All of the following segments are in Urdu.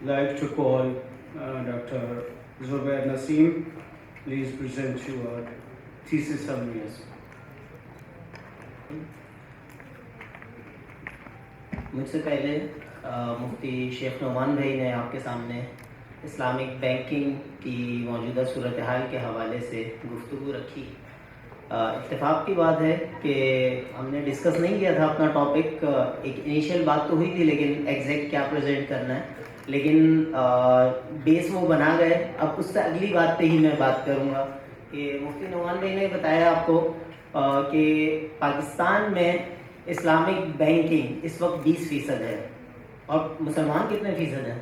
like to call Dr. Zubair Naseem. Please present your thesis summaries. مجھ سے پہلے مفتی شیخ نعمان بھائی نے آپ کے سامنے اسلامک بینکنگ کی موجودہ صورتحال کے حوالے سے گفتگو رکھی. اتفاق کی بات ہے کہ ہم نے ڈسکس نہیں کیا تھا اپنا ٹاپک. ایک انیشیل بات تو ہوئی تھی لیکن ایگزیکٹ کیا پریزنٹ کرنا ہے, لیکن بیس وہ بنا گئے. اب اس سے اگلی بات پہ ہی میں بات کروں گا کہ مفتی نعمان بھائی نے بتایا آپ کو کہ پاکستان میں اسلامک بینکنگ اس وقت 20% ہے, اور مسلمان کتنے فیصد ہیں؟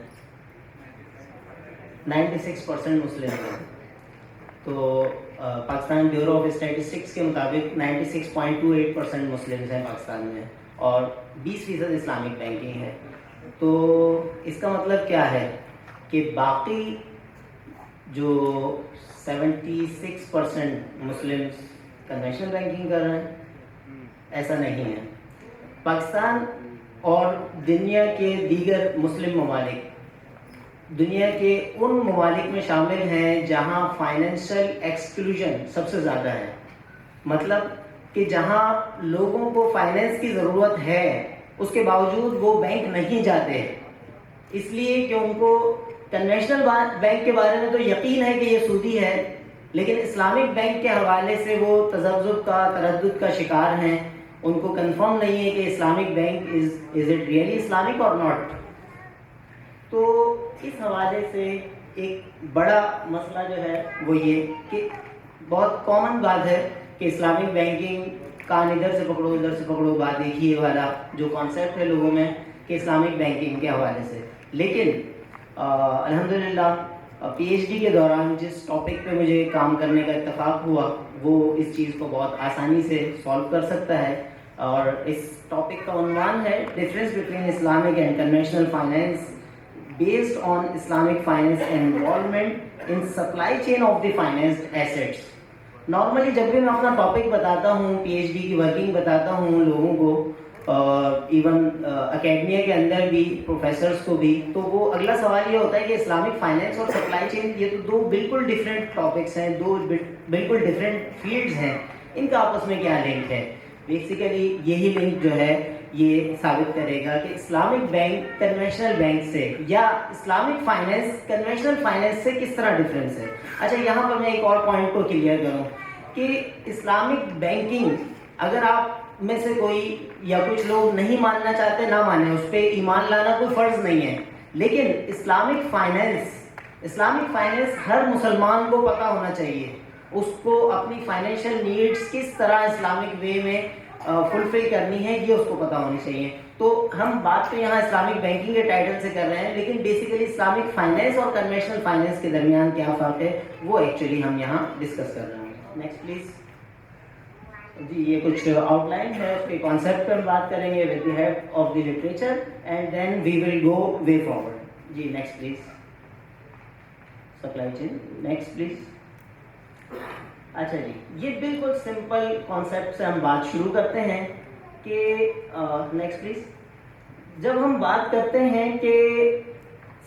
96% مسلم ہیں. تو پاکستان بیورو آف اسٹیٹسٹکس کے مطابق 96.28% مسلمز ہیں پاکستان میں, اور 20% اسلامک بینکنگ ہے. تو اس کا مطلب کیا ہے کہ باقی جو 76% مسلمز کنونشنل بینکنگ کر رہے ہیں. ایسا نہیں ہے. پاکستان اور دنیا کے دیگر مسلم ممالک دنیا کے ان ممالک میں شامل ہیں جہاں فائنینشیل ایکسکلوژن سب سے زیادہ ہے. مطلب کہ جہاں لوگوں کو فائنینس کی ضرورت ہے اس کے باوجود وہ بینک نہیں جاتے, اس لیے کہ ان کو کنونشنل بینک کے بارے میں تو یقین ہے کہ یہ سودی ہے, لیکن اسلامک بینک کے حوالے سے وہ تذبذب کا, تردد کا شکار ہیں. ان کو کنفرم نہیں ہے کہ Islamic bank is it really Islamic اور ناٹ. تو اس حوالے سے ایک بڑا مسئلہ جو ہے وہ یہ کہ بہت کامن بات ہے کہ اسلامک بینکنگ کان ادھر سے پکڑو ادھر سے پکڑو, بات ایک ہی والا جو کانسیپٹ ہے لوگوں میں کہ اسلامک بینکنگ کے حوالے سے. لیکن الحمدللہ پی ایچ ڈی کے دوران جس ٹاپک پہ مجھے کام کرنے کا اتفاق ہوا وہ اس چیز کو بہت آسانی سے سالو کر سکتا ہے, اور اس ٹاپک کا عنوان ہے difference between Islamic and conventional finance based on Islamic finance involvement in supply chain of the financed assets. Normally جب بھی میں اپنا ٹاپک بتاتا ہوں, پی ایچ ڈی کی ورکنگ بتاتا ہوں لوگوں کو, ایون اکیڈمیا کے اندر بھی پروفیسرس کو بھی, تو وہ اگلا سوال یہ ہوتا ہے کہ اسلامک فائنینس اور سپلائی چین یہ تو دو بالکل ڈفرینٹ ٹاپکس ہیں, دو بالکل ڈفرینٹ فیلڈز ہیں, ان کا آپس میں کیا لنک ہے؟ بیسیکلی یہی لنک جو ہے یہ ثابت کرے گا کہ اسلامک بینک کنونشنل بینک سے یا اسلامک فائنینس کنونشنل فائنینس سے کس طرح ڈفرینس ہے. اچھا, یہاں پر میں ایک اور پوائنٹ کو کلیئر کروں کہ اسلامک بینکنگ اگر آپ میں سے کوئی یا کچھ لوگ نہیں ماننا چاہتے نہ مانیں, اس پہ ایمان لانا کوئی فرض نہیں ہے, لیکن اسلامک فائنینس ہر مسلمان کو پتہ ہونا چاہیے. اس کو اپنی فائنینشیل نیڈس کس طرح اسلامک وے میں فلفل کرنی ہے یہ اس کو پتہ ہونی چاہیے. تو ہم بات تو یہاں اسلامک بینکنگ کے ٹائٹل سے کر رہے ہیں, لیکن بیسیکلی اسلامک فائنینس اور کنونشنل فائنینس کے درمیان کیا فرق ہے وہ ایکچولی ہم یہاں ڈسکس کر رہے ہیں. Next please. جی یہ کچھ آؤٹ لائن ہے, اس کے کانسیپٹ پر بات کریں گے with the help of the literature and then we will go way forward. جی next please. Supply chain next please. اچھا جی, یہ بالکل سمپل کانسیپٹ سے ہم بات شروع کرتے ہیں کہ نیکسٹ پلیز. جب ہم بات کرتے ہیں کہ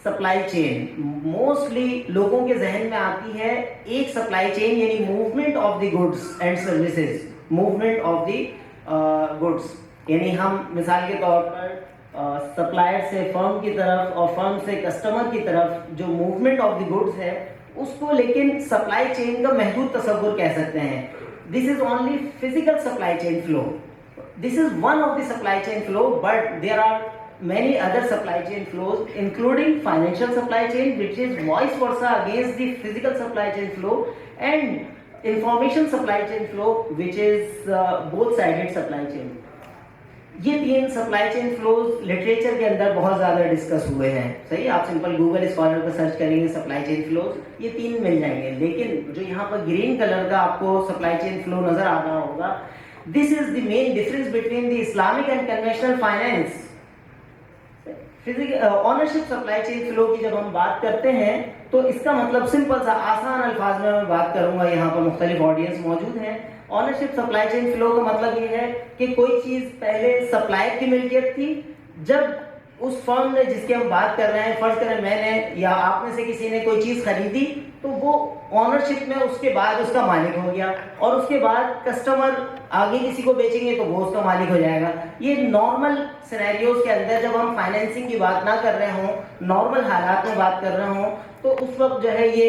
سپلائی چین, موسٹلی لوگوں کے ذہن میں آتی ہے ایک سپلائی چین یعنی movement of the goods and services. Movement of the goods یعنی ہم مثال کے طور پر سپلائر سے فرم کی طرف اور فرم سے کسٹمر کی طرف جو موومنٹ آف دی گڈس ہے اس کو لیکن سپلائی چین کا محدود تصور کہہ سکتے ہیں. This is only physical supply chain flow. This is one of the supply chain flow, but there are many other supply chain flows including financial supply chain which is vice versa against the physical supply chain flow, and information supply chain flow which is both sided supply chain. یہ تین سپلائی چین فلوز لٹریچر کے اندر بہت زیادہ ڈسکس ہوئے ہیں. صحیح, آپ سمپل گوگل اسکالر پہ سرچ کریں گے سپلائی چین فلوز, یہ تین مل جائیں گے. لیکن جو یہاں پر گرین کلر کا آپ کو سپلائی چین فلو نظر آ رہا ہوگا, this is the main difference between the Islamic and conventional finance. Ownership supply chain flow کی جب ہم بات کرتے ہیں تو اس کا مطلب سمپل سا آسان الفاظ میں بات کروں گا, یہاں پر مختلف آڈینس موجود ہیں. آنرشپ سپلائی چین فلو کا مطلب یہ ہے کہ کوئی چیز پہلے سپلائر کی ملکیت تھی, جب اس فرم نے جس کی ہم بات کر رہے ہیں, فرض کریں میں نے یا آپ میں سے کسی نے کوئی چیز خریدی, تو وہ آنرشپ میں اس کے بعد اس کا مالک ہو گیا, اور اس کے بعد کسٹمر آگے کسی کو بیچیں گے تو وہ اس کا مالک ہو جائے گا. یہ نارمل سینیریوز کے اندر جب ہم فائنینسنگ کی بات نہ کر رہے ہوں, نارمل حالات میں بات کر رہے ہوں, تو اس وقت جو ہے یہ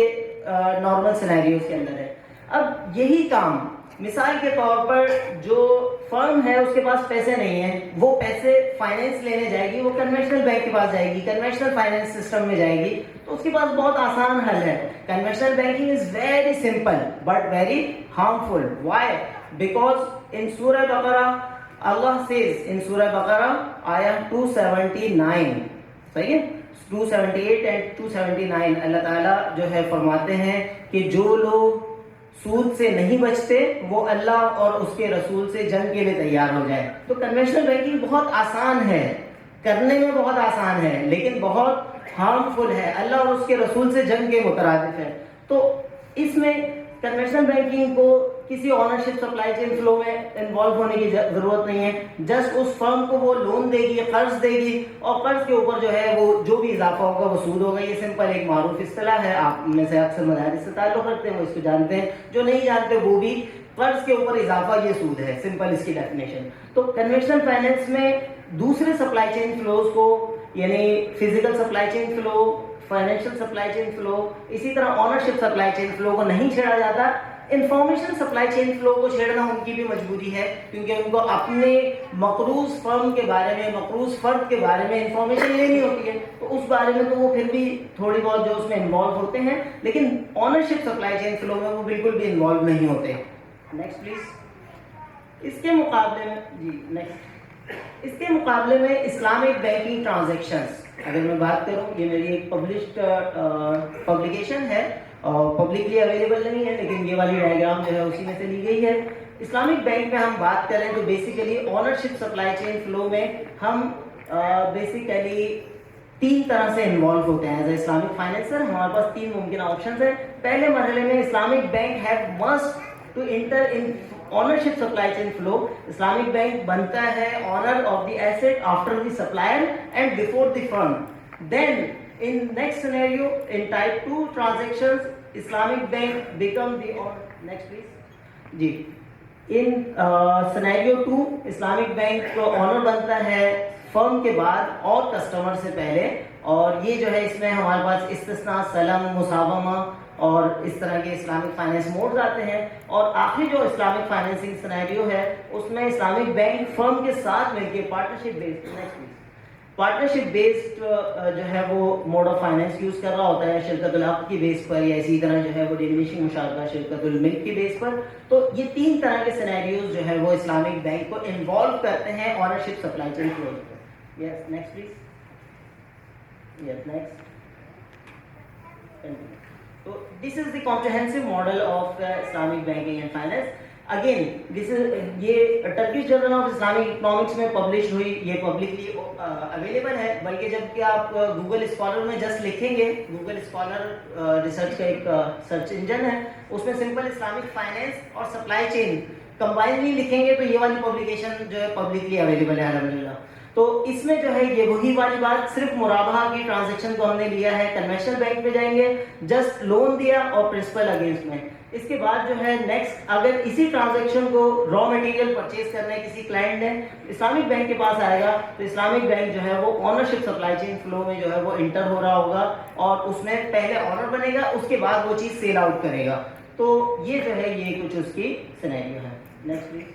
نارمل سینیریوز کے اندر ہے. اب یہی کام مثال کے طور پر جو فرم ہے اس کے پاس پیسے نہیں ہیں, وہ پیسے فائنینس لینے جائے گی, وہ کنونشنل بینک کے پاس جائے گی, کنونشنل فائنینس سسٹم میں جائے گی, تو اس کے پاس بہت آسان حل ہے. Conventional banking is very simple but very harmful. Why? Because in سورہ بقرہ اللہ says in سورہ بقرہ آیا 279, صحیح ہے, 278 and 279 اللہ تعالیٰ جو ہے فرماتے ہیں کہ جو لوگ سود سے نہیں بچتے وہ اللہ اور اس کے رسول سے جنگ کے لیے تیار ہو جائے. تو کنونشنل بینکنگ بہت آسان ہے, کرنے میں بہت آسان ہے, لیکن بہت ہارمفل ہے, اللہ اور اس کے رسول سے جنگ کے مترادف ہے. تو اس میں کنونشنل بینکنگ کو کسی آنرشپ سپلائی چین فلو میں انوالو ہونے کی ضرورت نہیں ہے. جسٹ اس فرم کو وہ لون دے گی, قرض دے گی, اور قرض کے اوپر جو ہے وہ جو بھی اضافہ ہوگا وہ سود ہوگا. یہ سمپل ایک معروف اصطلاح ہے, آپ میں سے اکثر مدارس سے تعلق رکھتے ہیں وہ اس کو جانتے ہیں, جو نہیں جانتے وہ بھی, قرض کے اوپر اضافہ یہ سود ہے, سمپل اس کی ڈیفینیشن. تو کنونشنل فائنینس میں دوسرے سپلائی چین فلوز کو, یعنی physical supply chain flow, financial supply chain flow, اسی طرح آنرشپ سپلائی چین فلو کو نہیں چھیڑا جاتا. انفارمیشن سپلائی چین فلو کو چھیڑنا ان کی بھی مجبوری ہے, کیونکہ ان کو اپنے مقروض فرم کے بارے میں, مقروض فرد کے بارے میں انفارمیشن لینی ہوتی ہے. تو اس بارے میں تو وہ پھر بھی تھوڑی بہت جو اس میں انوالو ہوتے ہیں, لیکن آنرشپ سپلائی چین فلو میں وہ بالکل بھی انوالو نہیں ہوتے. Next please. اس کے مقابلے میں اس کے مقابلے میں اسلامک بینکنگ ٹرانزیکشنز اگر میں بات کروں, یہ میری ایک پبلشڈ پبلیکیشن ہے, پبلکلی اویلیبل نہیں ہے, لیکن یہ والی ڈائیگرام جو ہے اسی میں سے لی گئی ہے. اسلامک بینک میں ہم بات کریں تو basically ownership supply chain flow میں ہم بیسیکلی تین طرح سے انوالو ہوتے ہیں. ایز اے اسلامک فائنینسر ہمارے پاس تین ممکنہ آپشنز ہیں. پہلے مرحلے میں Islamic bank have must to enter in ownership supply chain flow. Islamic bank بنتا ہے owner of the asset after the supplier and before the firm. Then in next scenario in type 2 transactions Islamic bank become the next please ji in scenario 2 Islamic bank کو آنر بنتا ہے فرم کے بعد اور کسٹمر سے پہلے, اور یہ جو ہے اس میں ہمارے پاس استثناء, سلم, مساومہ اور اس طرح کے اسلامک فائنینس موڈز آتے ہیں. اور آخری جو اسلامک فائنینسنگ سینیریو ہے اس میں اسلامک بینک فرم کے ساتھ مل کے پارٹنرشپ بیسڈ جو ہے وہ موڈ آف فائنینس یوز کر رہا ہوتا ہے, شرکت العقد کی بیس پر, یا اسی طرح جو ہے وہ ڈیمینشنگ مشارکہ شرکت الملک کی بیس پر. تو یہ تین طرح کے سینیریوز جو ہے وہ اسلامک بینک کو انوالو کرتے ہیں آنرشپ سپلائی چین فلو پر. Yes next please. Yes next. So this is the comprehensive model of Islamic banking and finance. Again, this is یہ Turkish journal of Islamic economics میں پبلش ہوئی, یہ پبلکلی اویلیبل ہے. بلکہ جب کہ آپ گوگل اسکالر میں جسٹ لکھیں گے, گوگل اسکالر ریسرچ کا ایک سرچ انجن ہے, اس میں سمپل اسلامک فائنینس اور سپلائی چین کمبائنلی لکھیں گے تو یہ والی پبلیکیشن جو ہے پبلکلی اویلیبل ہے الحمدللہ. تو اس میں جو ہے یہ وہی والی بات, صرف مرابحہ کی ٹرانزیکشن کو ہم نے لیا ہے. کنونشنل بینک پہ جائیں گے, جسٹ لون دیا اور پرنسپل اگینسٹ میں. اس کے بعد جو ہے نیکسٹ, اگر اسی ٹرانزیکشن کو را مٹیریل پرچیز کرنا ہے کسی کلائنٹ نے, اسلامک بینک کے پاس آئے گا تو اسلامک بینک جو ہے وہ آنرشپ سپلائی چین فلو میں جو ہے وہ انٹر ہو رہا ہوگا, اور اس میں پہلے آنر بنے گا, اس کے بعد وہ چیز سیل آؤٹ کرے گا. تو یہ جو ہے یہ کچھ اس کی سینیریو ہے. Next please.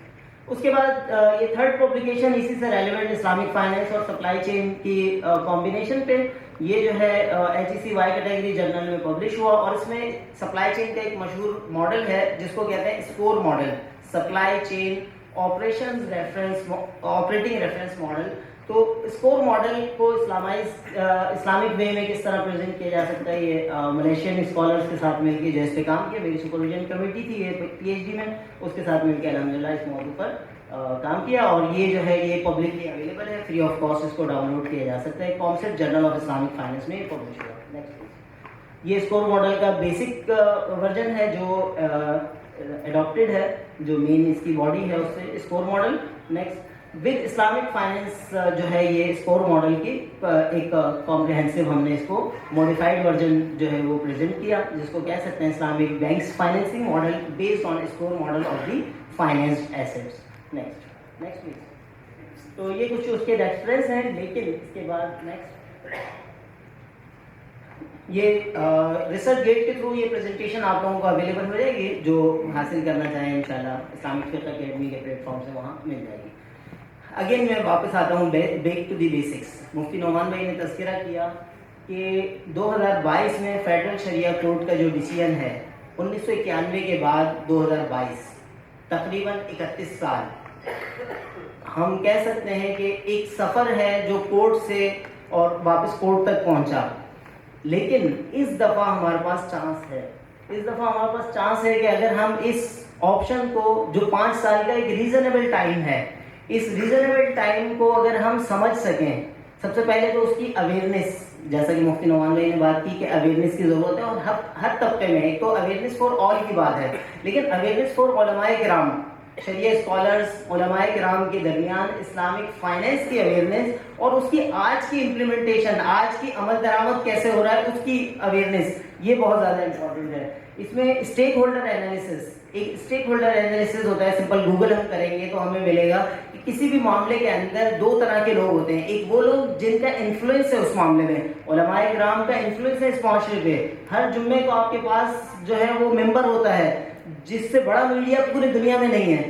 اس کے بعد یہ تھرڈ پبلیکیشن اسی سے ریلیونٹ اسلامک فائنینس اور سپلائی چین کی کمبینیشن پہ, یہ جو ہے HEC-Y کیٹیگری جرنل میں پبلش ہوا, اور اس میں سپلائی چین کا ایک مشہور ماڈل ہے جس کو کہتے ہیں SCOR model, supply chain operating reference model. تو اسکور ماڈل کو اسلامک وے میں کس طرح پریزنٹ کیا جا سکتا ہے, یہ ملیشین اسکالرس کے ساتھ مل کے جو اس پہ کام کیا, میری سپرویژن کمیٹی تھی یہ PhD میں, اس کے ساتھ مل کے الحمدللہ اس موضوع پر کام کیا. اور یہ جو ہے یہ پبلکلی اویلیبل ہے, فری آف کاسٹ اس کو ڈاؤن لوڈ کیا جا سکتا ہے. Concept journal of Islamic finance میں یہ پبلش ہوا. نیکسٹ. یہ اسکور ماڈل کا بیسک ورژن ہے جو اڈاپٹیڈ ہے, جو مین اس کی باڈی ہے اس سے score model. Next. With Islamic finance جو ہے یہ اسکور ماڈل کی ایک کمپریہنسو ہم نے اس کو موڈیفائڈ ورژن جو ہے وہ پریزنٹ کیا, جس کو کہہ سکتے ہیں Islamic banks financing model based on score model of the financed assets. Next please. تو یہ کچھ اس کے ریفرنس ہیں, لیکن اس کے بعد نیکسٹ یہ ریسرچ گیٹ کے تھرو یہ پریزنٹیشن آپ لوگوں کو اویلیبل ہو جائے گی, جو حاصل کرنا چاہیں انشاءاللہ اسلامک فقہ اکیڈمی کے پلیٹ فارم سے وہاں مل جائے گی. اگین میں واپس آتا ہوں بیک ٹو دی بیسکس. مفتی نعمان بھائی نے تذکرہ کیا کہ 2022 میں فیڈرل شریعہ کورٹ کا جو ڈیسیژن ہے 1991 کے بعد 2022 تقریباً 31 سال, ہم کہہ سکتے ہیں کہ ایک سفر ہے جو کورٹ سے اور واپس کورٹ تک پہنچا. لیکن اس دفعہ ہمارے پاس چانس ہے کہ اگر ہم اس آپشن کو جو 5 سال کا ایک ریزنیبل ٹائم ہے, اس ریزنیبل ٹائم کو اگر ہم سمجھ سکیں, سب سے پہلے تو اس کی اویئرنیس, جیسا کہ مفتی نعمان بھائی نے بات کی کہ اویئرنیس کی ضرورت ہے, اور ہر طبقے میں. ایک تو اویئرنیس فار آل کی بات ہے, لیکن اویئرنیس فار علماء کرام, شریعہ اسکالرس, علماء کرام کے درمیان اسلامک فائنینس کی اویئرنیس اور اس کی آج کی امپلیمنٹیشن, آج کی عمل درآمد کیسے ہو رہا ہے اس کی اویئرنیس, یہ بہت زیادہ امپورٹنٹ ہے. اس میں اسٹیک ہولڈر انالیسس, ایک اسٹیک ہولڈر انالیسس ہوتا ہے, سمپل گوگل ہم کریں گے تو ہمیں ملے گا کہ کسی بھی معاملے کے اندر 2 طرح کے لوگ ہوتے ہیں. ایک وہ لوگ جن کا انفلوئنس ہے اس معاملے میں, علماء کرام کا انفلوئنس ہے اس معاشرے پہ, ہر جمعے کو آپ کے پاس جو ہے وہ ممبر ہوتا ہے, جس سے بڑا میڈیا پوری دنیا میں نہیں ہے,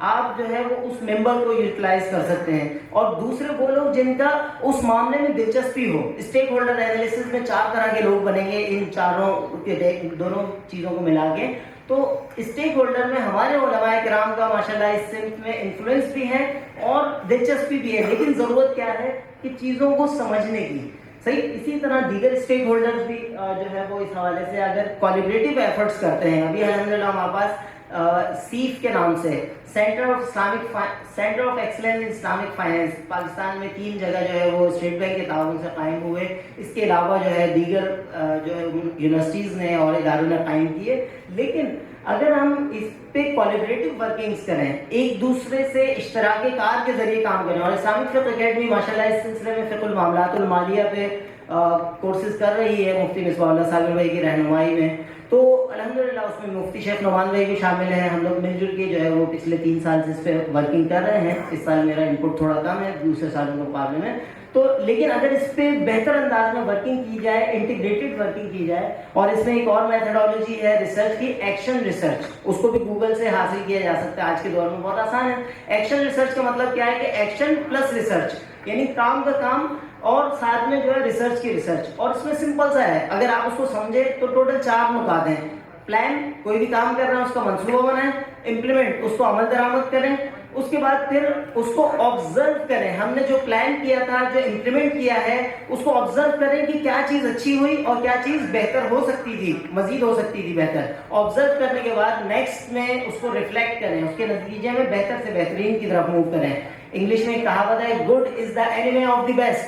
آپ جو ہے وہ اس ممبر کو یوٹیلائز کر سکتے ہیں. اور دوسرے وہ لوگ جن کا اس معاملے میں دلچسپی ہو. اسٹیک ہولڈر انالیسس میں 4 طرح کے لوگ بنیں گے, ان چاروں کے دونوں چیزوں کو ملا کے. تو اسٹیک ہولڈر میں ہمارے علماء کرام کا ماشاءاللہ اس سمت میں انفلوئنس بھی ہے اور دلچسپی بھی ہے, لیکن ضرورت کیا ہے کہ چیزوں کو سمجھنے کی. صحیح. اسی طرح دیگر اسٹیک ہولڈرز بھی جو ہے وہ اس حوالے سے اگر کولیبریٹو ایفرٹس کرتے ہیں, ابھی الحمدللہ ہمارے پاس سیف کے نام سے centre of excellence in Islamic finance Pakistan میں 3 جگہ جو ہے وہ اسٹیٹ بینک کے تعاون سے قائم ہوئے. اس کے علاوہ جو ہے دیگر جو ہے یونیورسٹیز نے اور اداروں نے قائم کیے. لیکن اگر ہم اس پہ کولیبریٹو ورکنگز کریں, ایک دوسرے سے اشتراک کار کے ذریعے کام کریں, اور اسلامک فقہ اکیڈمی ماشاءاللہ اس سلسلے میں فقہ المعاملات المالیہ پہ کورسز کر رہی ہے مفتی مصباح اللہ صابر بھائی کی رہنمائی میں. تو الحمدللہ اس میں مفتی شیخ نعمان بھائی بھی شامل ہیں. ہم لوگ مل جل کے جو ہے وہ پچھلے 3 سال سے اس پہ ورکنگ کر رہے ہیں. اس سال میرا انپٹ تھوڑا کم ہے دوسرے سالوں کے مقابلے میں. تو لیکن اگر اس پہ بہتر انداز میں ورکنگ کی جائے, انٹیگریٹڈ ورکنگ کی جائے, اور اس میں ایک اور میتھڈالوجی ہے ریسرچ کی, ایکشن ریسرچ, اس کو بھی گوگل سے حاصل کیا جا سکتا ہے. آج کے دور میں بہت آسان ہے. ایکشن ریسرچ کا مطلب کیا ہے کہ ایکشن پلس ریسرچ, یعنی کام کا کام اور ساتھ میں جو ہے ریسرچ کی ریسرچ. اور اس میں سمپل سا ہے, اگر آپ اس کو سمجھے تو ٹوٹل 4 نکات ہیں. پلان, کوئی بھی کام کر رہے ہیں اس کا منصوبہ بنائیں. امپلیمنٹ, اس کو عمل درآمد کریں. اس کے بعد پھر اس کو آبزرو کریں, ہم نے جو پلان کیا تھا, جو امپلیمنٹ کیا ہے, اس کو آبزرو کریں کہ کیا چیز اچھی ہوئی اور کیا چیز بہتر ہو سکتی تھی, مزید ہو سکتی تھی بہتر. آبزرو کرنے کے بعد نیکسٹ میں اس کو ریفلیکٹ کریں, اس کے نتیجے میں بہتر سے بہترین کی طرف موو کریں. انگلش میں ایک کہاوت ہے, good is the enemy of the best,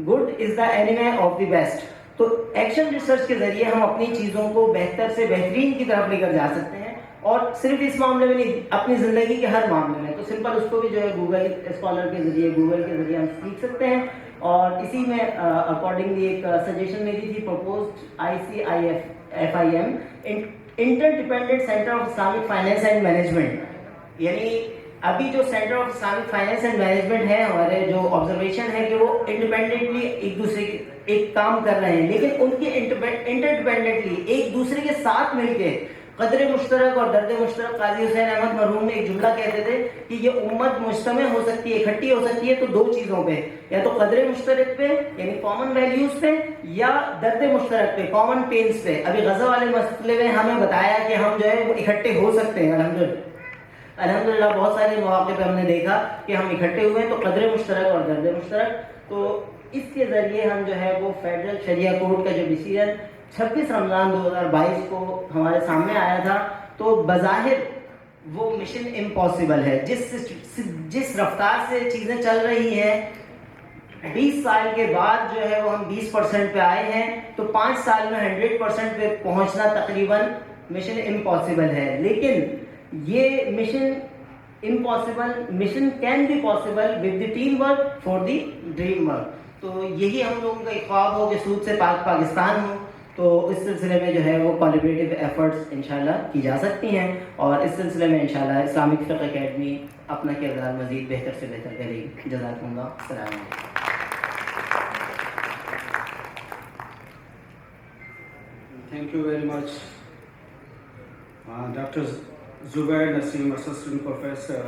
good is the enemy of the best. تو ایکشن ریسرچ کے ذریعے ہم اپنی چیزوں کو بہتر سے بہترین کی طرف لے کر جا سکتے ہیں, اور صرف اس معاملے میں نہیں, اپنی زندگی کے ہر معاملے میں. تو سمپل اس کو بھی جو ہے گوگل اسکالر کے ذریعے, گوگل کے ذریعے ہم سیکھ سکتے ہیں. اور اسی میں اکارڈنگلی ایک سجیشن میری تھی, proposed ICIFIM interdependent centre of Islamic finance and management. یعنی ابھی جو centre of Islamic finance and management ہے, ہمارے جو آبزرویشن ہے کہ وہ انڈیپینڈنٹلی ایک دوسرے کے ایک کام کر رہے ہیں, لیکن ان کے انٹر ڈیپینڈنٹلی ایک دوسرے کے ساتھ مل کے قدر مشترک اور درد مشترک. قاضی حسین احمد مرحوم نے ایک جملہ کہتے تھے کہ یہ امت مجتمع ہو سکتی ہے, اکٹھی ہو سکتی ہے تو 2 چیزوں پہ, یا تو قدر مشترک پہ یعنی کامن ویلیوز پہ, یا درد مشترک پہ, کامن پینس پہ. ابھی غزہ والے مسئلے میں ہمیں بتایا کہ ہم جو ہے وہ اکٹھے ہو سکتے ہیں. الحمدللہ بہت سارے مواقع پہ ہم نے دیکھا کہ ہم اکٹھے ہوئے ہیں, تو قدر مشترک اور درد مشترک. تو اس کے ذریعے ہم جو ہے وہ فیڈرل شریعہ کورٹ کا جو ڈیسیژن 26 رمضان 2022 کو ہمارے سامنے آیا تھا, تو بظاہر وہ مشن امپاسبل ہے. جس رفتار سے چیزیں چل رہی ہیں, 20 سال کے بعد جو ہے وہ ہم 20% پہ آئے ہیں, تو 5 سال میں 100% پہ پہنچنا تقریباً مشن امپاسبل ہے. لیکن یہ mission impossible mission can be possible with the teamwork for the dream work. تو یہی ہم لوگوں کا ایک خواب ہو کہ سود سے پاک پاکستان ہو. تو اس سلسلے میں جو ہے وہ کولیبریٹو ایفرٹس انشاءاللہ کی جا سکتی ہیں, اور اس سلسلے میں انشاءاللہ اسلامک فقہ اکیڈمی اپنا کردار مزید بہتر سے بہتر کرے گی. جزاکم اللہ. السلام علیکم. Thank you very much. Dr. Zubair Naseem, Assistant Professor